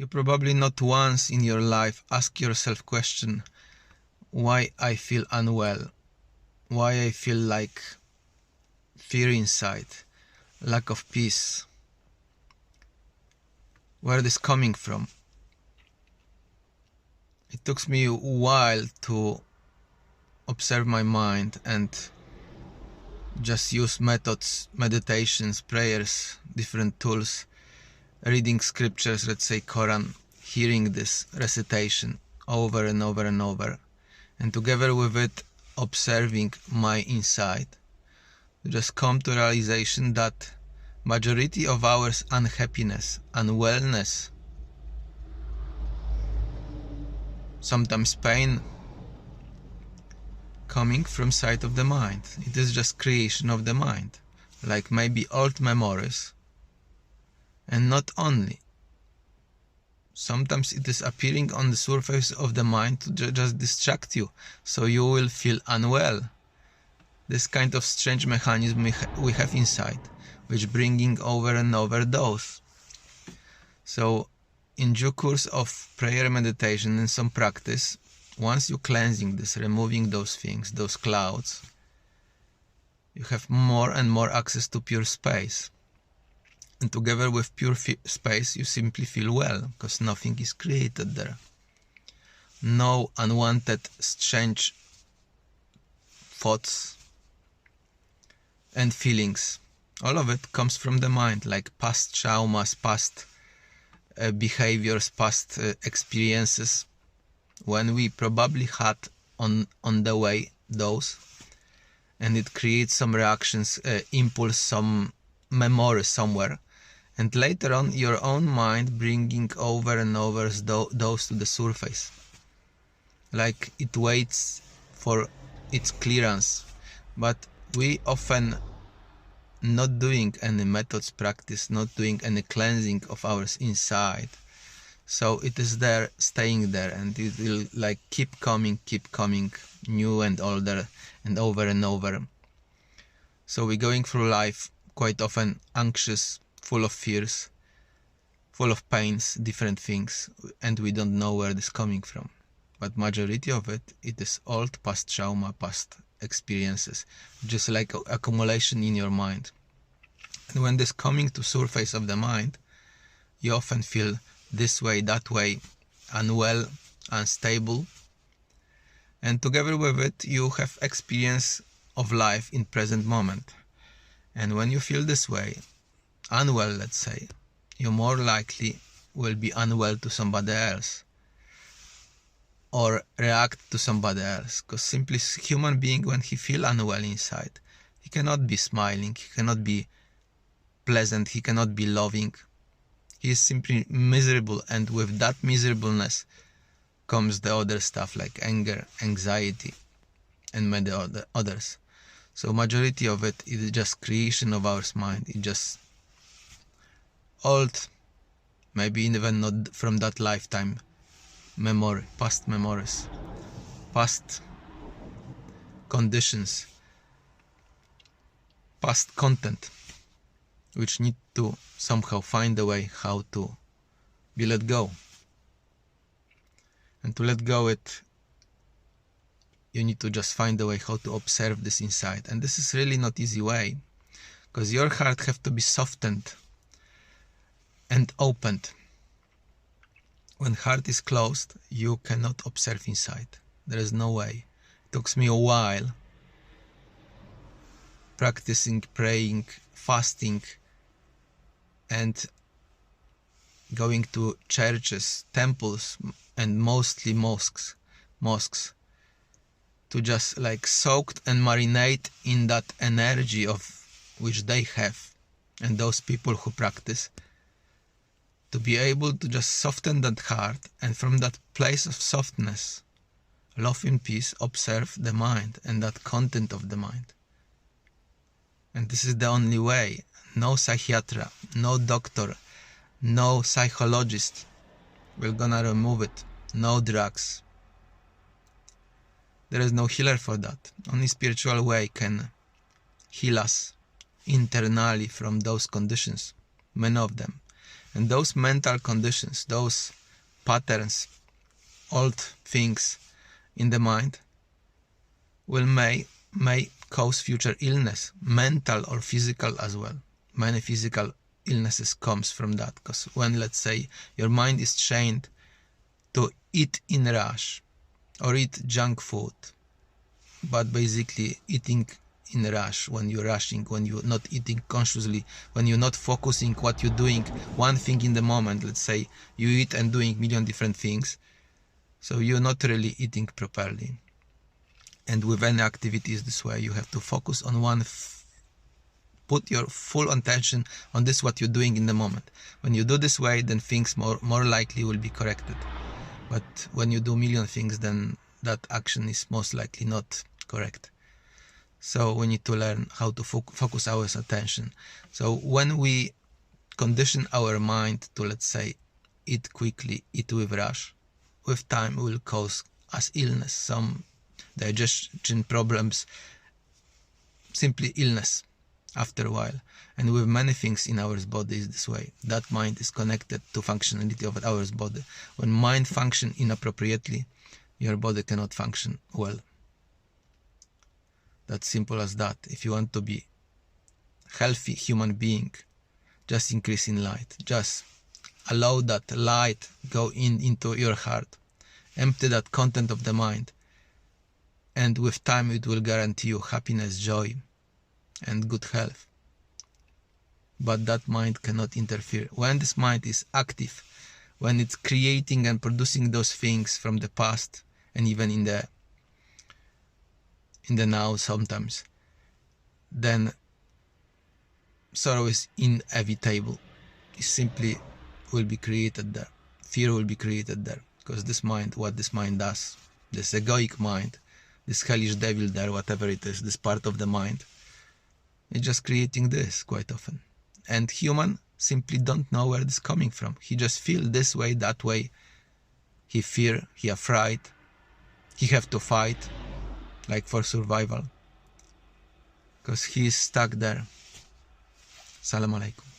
You probably not once in your life ask yourself question, why I feel unwell, why I feel like fear inside, lack of peace, where this coming from? It took me a while to observe my mind and just use methods, meditations, prayers, different tools, reading scriptures, let's say Quran, hearing this recitation over and over and over, and together with it observing my inside, to just come to realization that majority of our unhappiness, unwellness, sometimes pain, coming from side of the mind. It is just creation of the mind, like maybe old memories. And not only. Sometimes it is appearing on the surface of the mind to just distract you, so you will feel unwell. This kind of strange mechanism we have inside, which bringing over and over those. So in due course of prayer, meditation and some practice, once you cleansing this, removing those things, those clouds, you have more and more access to pure space. And together with pure space, you simply feel well, because nothing is created there. No unwanted strange thoughts and feelings. All of it comes from the mind, like past traumas, past behaviors, past experiences, when we probably had on the way those, and it creates some reactions, impulse, some memory somewhere, and later on your own mind bringing over and over those to the surface, like it waits for its clearance. But we often not doing any methods practice, not doing any cleansing of ours inside, so it is there, staying there, and it will like keep coming, new and older and over and over. So we're going through life quite often anxious, full of fears, full of pains, different things, and we don't know where this is coming from. But majority of it is old past trauma, past experiences, just like accumulation in your mind. And when this coming to surface of the mind, you often feel this way, that way, unwell, unstable, and together with it you have experience of life in present moment. And when you feel this way, unwell, let's say, you more likely will be unwell to somebody else or react to somebody else, because simply human being, when he feel unwell inside, he cannot be smiling, he cannot be pleasant, he cannot be loving. He is simply miserable, and with that miserableness comes the other stuff like anger, anxiety, and many others. So majority of it is just creation of our mind. It's just old, maybe even not from that lifetime memory, past memories, past conditions, past content, which need to somehow find a way how to be let go. And to let go it, you need to just find a way how to observe this inside. And this is really not easy way, because your heart have to be softened and opened. When heart is closed, you cannot observe inside. There is no way. It took me a while practicing, praying, fasting, and going to churches, temples, and mostly mosques, to just like soak and marinate in that energy of which they have, and those people who practice, to be able to just soften that heart, and from that place of softness, love and peace, observe the mind and that content of the mind. And this is the only way. No psychiatrist, no doctor, no psychologist will gonna remove it. No drugs. There is no healer for that. Only spiritual way can heal us internally from those conditions, many of them. And those mental conditions, those patterns, old things in the mind will may cause future illness, mental or physical as well. Many physical illnesses comes from that, because when, let's say, your mind is trained to eat in rush or eat junk food, but basically eating in a rush, when you're rushing, when you're not eating consciously, when you're not focusing what you're doing, one thing in the moment, let's say you eat and doing million different things, so you're not really eating properly. And with any activities this way, you have to focus on one, put your full attention on this, what you're doing in the moment. When you do this way, then things more likely will be corrected. But when you do million things, then that action is most likely not correct. So we need to learn how to focus our attention. So when we condition our mind to, let's say, eat quickly, eat with rush, with time will cause us illness, some digestion problems, simply illness after a while. And with many things in our body is this way. That mind is connected to functionality of our body. When mind function inappropriately, your body cannot function well. That's simple as that. If you want to be healthy human being, just increase in light. Just allow that light go into your heart. Empty that content of the mind. And with time it will guarantee you happiness, joy, and good health. But that mind cannot interfere. When this mind is active, when it's creating and producing those things from the past, and even in the now sometimes, then sorrow is inevitable. It simply will be created there. Fear will be created there. Because this mind, what this mind does, this egoic mind, this hellish devil there, whatever it is, this part of the mind, it's just creating this quite often. And human simply don't know where this is coming from. He just feel this way, that way. He fear, he afraid, he have to fight, like for survival. Because he is stuck there. Salam alaikum.